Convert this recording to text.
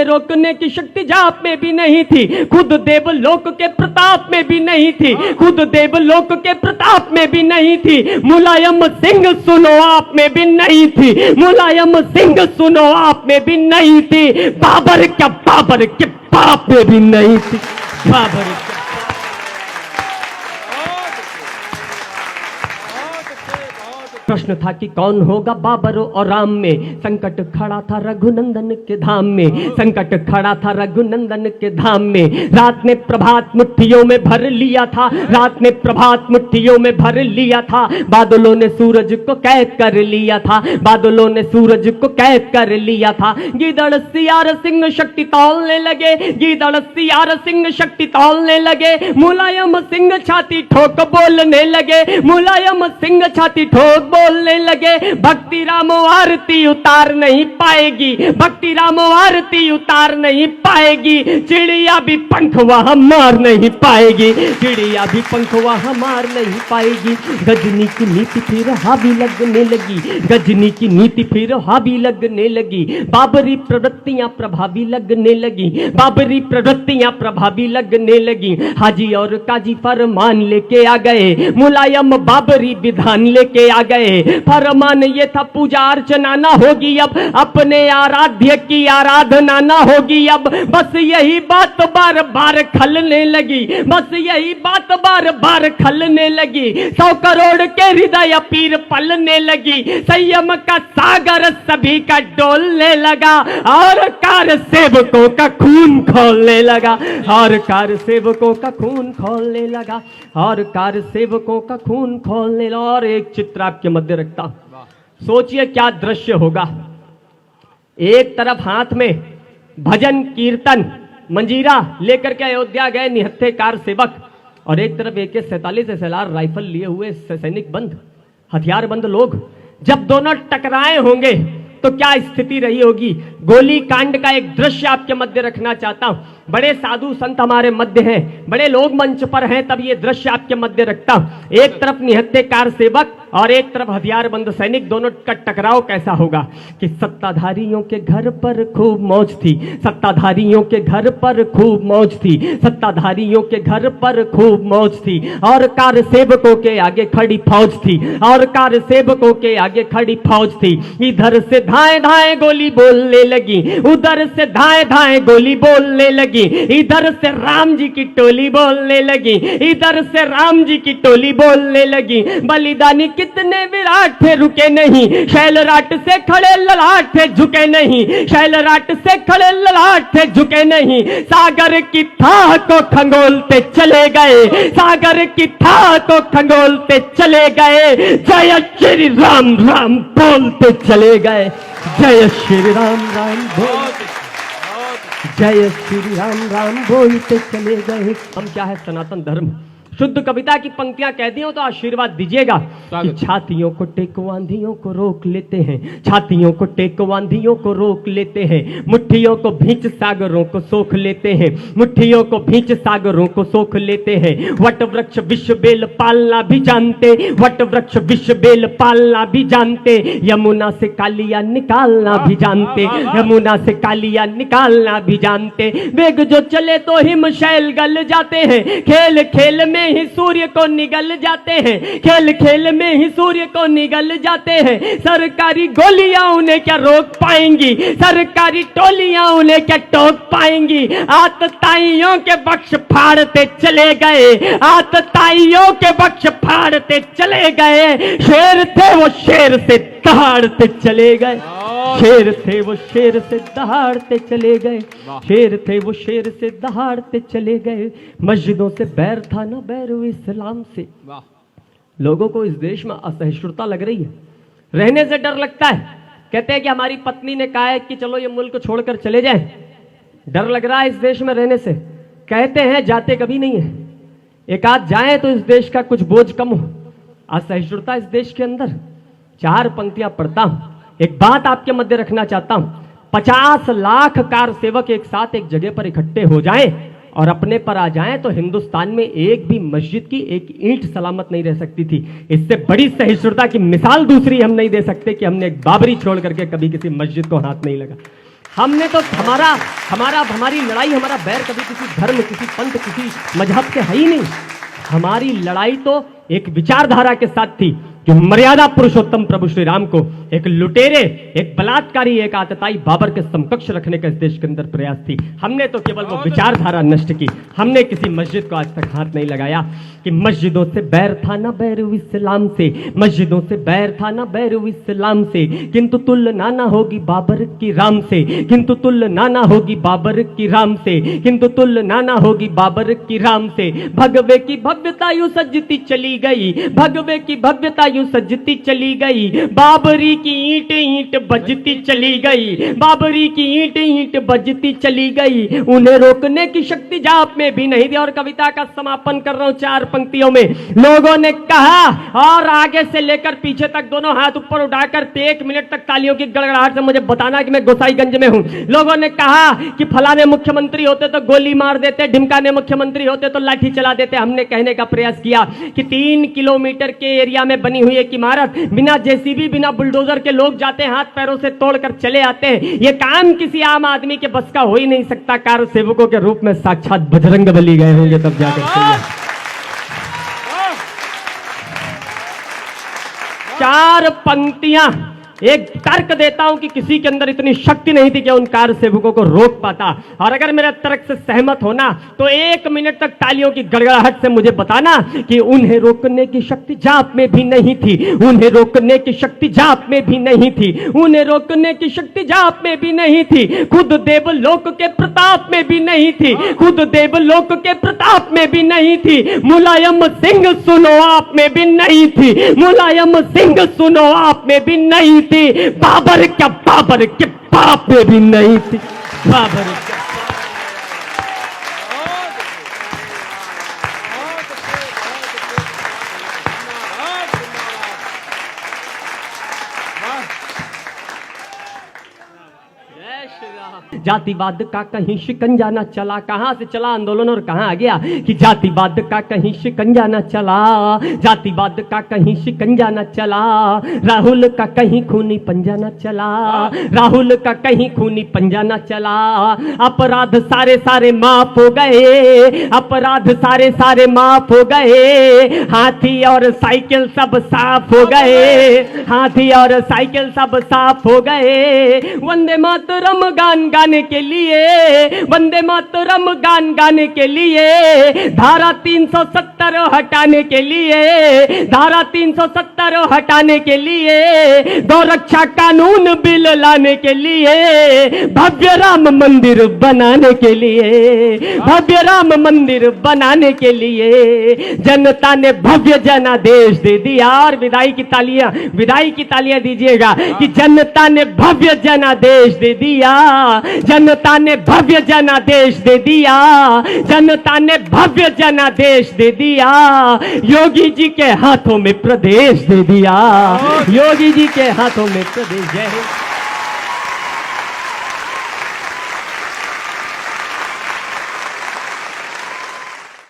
रोकने की शक्ति जाप में भी नहीं थी, खुद देवलोक के प्रताप में भी नहीं थी, खुद देवलोक के प्रताप में भी नहीं थी। मुलायम सिंह सुनो आप में भी नहीं थी, मुलायम सिंह सुनो आप में भी नहीं थी। बाबर के बाप में भी नहीं थी, बाबर क्या। प्रश्न था कि कौन होगा बाबर और राम में, संकट खड़ा था रघुनंदन के धाम में, संकट खड़ा था रघुनंदन के धाम में। रात ने प्रभात मुट्ठियों में भर लिया था, रात ने प्रभात मुट्ठियों में भर लिया था। बादलों ने सूरज को कैद कर लिया था, बादलों ने सूरज को कैद कर लिया था। गीदड़ सियार सिंह शक्ति तौलने लगे, गीदड़ सियार सिंह शक्ति तौलने लगे। मुलायम सिंह छाती ठोक बोलने लगे, मुलायम सिंह छाती ठोक बोलने लगे। भक्ति राम आरती उतार नहीं पाएगी, भक्ति राम आरती उतार नहीं पाएगी। चिड़िया भी पंख वहां मार नहीं पाएगी, चिड़िया भी पंख वहां मार नहीं पाएगी। गजनी की नीति फिर हावी लगने लगी, गजनी की नीति फिर हावी लगने लगी। बाबरी प्रवृत्तियां प्रभावी लगने लगी, बाबरी प्रवृत्तियां प्रभावी लगने लगी। हाजी और काजी फरमान लेके आ गए, मुलायम बाबरी विधान लेके आ गए। फरमान ये था पूजा अर्चना ना होगी अब, अपने आराध्य की आराधना ना होगी अब। बस यही बात बार बार खलने लगी, बस यही बात बार बार खलने लगी। 100 करोड़ के हृदय पीर पलने लगी, संयम का सागर सभी का डोलने लगा। और कार सेवकों का खून खोलने लगा, और कार सेवकों का खून खोलने लगा, और कार सेवकों का खून खोलने लगा। और एक चित्र आपके मध्य रखता हूं, सोचिए क्या दृश्य होगा। एक तरफ हाथ में भजन कीर्तन मंजीरा लेकर के अयोध्या गए निहत्थे कार सेवक, और एक तरफ AK-47 SLR राइफल लिए हुए सैनिक बंद, हथियार बंद लोग। जब दोनों टकराए होंगे तो क्या स्थिति रही होगी। गोली कांड का एक दृश्य आपके मध्य रखना चाहता हूं। बड़े साधु संत हमारे मध्य हैं, बड़े लोग मंच पर हैं, तब ये दृश्य आपके मध्य रखता हूं। एक तरफ निहत्थे कार सेवक और एक तरफ हथियारबंद सैनिक, दोनों का टकराव कैसा होगा कि सत्ताधारियों के घर पर खूब मौज थी, सत्ताधारियों के घर पर खूब मौज थी, सत्ताधारियों के घर पर खूब मौज थी। और कार सेवकों के आगे खड़ी फौज थी, और कार सेवकों के आगे खड़ी फौज थी। इधर से धाए धाए गोली बोलने लगी, उधर से धाए धाए गोली बोलने लगी। इधर से राम जी की टोली बोलने लगी, इधर से राम जी की टोली बोलने लगी। बलिदानी कितने विराट थे रुके नहीं, शैलराट से खड़े ललाट थे झुके नहीं, शैलराट से खड़े ललाट थे झुके नहीं। सागर की थाह को खंगोलते चले गए, सागर की थाह को खंगोलते चले गए। जय श्री राम राम बोलते चले गए, जय श्री राम राम बोलते, जय श्री राम राम बोलते चले गए। हम क्या है सनातन धर्म, शुद्ध कविता की पंक्तियां कह दी हो तो आशीर्वाद दीजिएगा कि छातियों को टेको आंधियों को रोक लेते हैं, छातियों को टेको आंधियों को रोक लेते हैं। मुट्ठियों को भींच सागरों को सोख लेते हैं, मुट्ठियों को भींच सागरों को सोख लेते हैं। वट वृक्ष विश्व बेल पालना भी जानते, वट वृक्ष विश्व बेल पालना भी जानते। यमुना से कालिया निकालना भी जानते, यमुना से कालिया निकालना भी जानते। वेग जो चले तो हिमशैल गल जाते हैं, खेल खेल में ही सूर्य को निगल जाते हैं, खेल खेल में ही सूर्य को निगल जाते हैं। सरकारी गोलियां उन्हें क्या रोक पाएंगी, सरकारी टोलियां उन्हें क्या टोक पाएंगी। आतताइयों के बख्श फाड़ते चले गए, आतताइयों के बख्श फाड़ते चले गए। शेर थे वो शेर से दहाड़ते चले गए, शेर थे वो शेर से दहाड़ते चले गए, शेर थे वो शेर से दहाड़ते चले गए। मस्जिदों से बैर था ना बैर इस्लाम से। लोगों को इस देश में असहिष्णुता लग रही है, रहने से डर लगता है। कहते हैं कि हमारी पत्नी ने कहा है कि चलो ये मुल्क छोड़कर चले जाएं, डर लग रहा है इस देश में रहने से। कहते हैं जाते कभी नहीं है, एक आध जाए तो इस देश का कुछ बोझ कम हो। असहिष्णुता इस देश के अंदर। 4 पंक्तियां पढ़ता हूं, एक बात आपके मध्य रखना चाहता हूं। 50 लाख कार सेवक एक साथ एक जगह पर इकट्ठे हो जाएं और अपने पर आ जाएं तो हिंदुस्तान में एक भी मस्जिद की एक ईंट सलामत नहीं रह सकती थी। इससे बड़ी सहिष्णुता की मिसाल दूसरी हम नहीं दे सकते कि हमने एक बाबरी छोड़ करके कभी किसी मस्जिद को हाथ नहीं लगा। हमने तो हमारी लड़ाई, हमारा बैर कभी किसी धर्म, किसी पंथ, किसी मजहब से है ही नहीं। हमारी लड़ाई तो एक विचारधारा के साथ थी कि मर्यादा पुरुषोत्तम प्रभु श्री राम को एक लुटेरे, एक बलात्कारी, एक आतताई बाबर के समकक्ष रखने का इस देश के अंदर प्रयास थी। हमने तो केवल वो विचारधारा नष्ट की। हमने किसी मस्जिद को आज तक हाथ नहीं लगाया कि मस्जिदों से बैर था ना बैरू इस्लाम से, मस्जिदों से बैर था ना बैरू इस्लाम से, किंतु तुलना ना होगी बाबर की राम से, किंतु तुलना ना होगी बाबर की राम से, किंतु तुलना ना होगी बाबर की राम से। भगवे की भव्यता यूं सजती चली गई, भगवे की भव्यता यूं सजती चली गई, बाबरी की ईंट ईंट बजती चली गई, बाबरी की ईंट ईंट बजती चली गई। उन्हें रोकने की शक्ति जाप में भी नहीं थी। और कविता का समापन कर रहा हूं 4 पंक्तियों में। लोगों ने कहा, और आगे से लेकर पीछे तक दोनों हाथ ऊपर उठाकर 1 मिनट तक तालियों की गड़गड़ाहट से मुझे बताना कि मैं गोसाईगंज में हूं। लोगों ने कहा कि फलाने मुख्यमंत्री होते तो गोली मार देते, ढिमकाने मुख्यमंत्री होते तो लाठी चला देते। हमने कहने का प्रयास किया कि 3 किलोमीटर के एरिया में बनी हुई एक इमारत, बिना जेसीबी, बिना बुलडोजर के लोग जाते हैं, हाथ पैरों से तोड़कर चले आते हैं। यह काम किसी आम आदमी के बस का हो ही नहीं सकता। कार सेवकों के रूप में साक्षात बजरंग बली गए होंगे तब जाकर। 4 पंक्तियां एक तर्क देता हूं कि किसी के अंदर इतनी शक्ति नहीं थी कि उन कार सेवकों को रोक पाता। और अगर मेरे तर्क से सहमत होना तो 1 मिनट तक तालियों की गड़गड़ाहट से मुझे बताना कि उन्हें रोकने की शक्ति जाप में भी नहीं थी, उन्हें रोकने की शक्ति जाप में भी नहीं थी, उन्हें रोकने की शक्ति जाप में भी नहीं थी, खुद देवलोक के प्रताप में भी नहीं थी, खुद देवलोक के प्रताप में भी नहीं थी। मुलायम सिंह सुनो आप में भी नहीं थी, मुलायम सिंह सुनो आप में भी नहीं थी, बाबर के बाप में भी नहीं थी, बाबर के। जातिवाद का कहीं शिकंजा न चला, कहां से चला आंदोलन और कहां आ गया कि जातिवाद का कहीं शिकंजा न चला, जातिवाद का कहीं शिकंजा न चला, राहुल का कहीं खूनी पंजा न चला, राहुल का कहीं खूनी पंजा न चला। अपराध सारे सारे माफ हो गए, अपराध सारे सारे माफ हो गए, हाथी और साइकिल सब साफ हो गए, हाथी और साइकिल सब साफ हो गए। वंदे मातरम गान गाने के लिए, वंदे मातरम गान गाने के लिए, धारा 370 हटाने के लिए, धारा 370 हटाने के लिए, गौरक्षा कानून बिल लाने के लिए, भव्य राम मंदिर बनाने के लिए, भव्य राम मंदिर बनाने के लिए जनता ने भव्य जनादेश दे दिया। और विदाई की तालियां दीजिएगा कि जनता ने भव्य जनादेश दे दिया, जनता ने भव्य जनादेश दे दिया, जनता ने भव्य जनादेश दे दिया। योगी जी के हाथों में प्रदेश दे दिया, योगी जी के हाथों में प्रदेश। जय हिंद।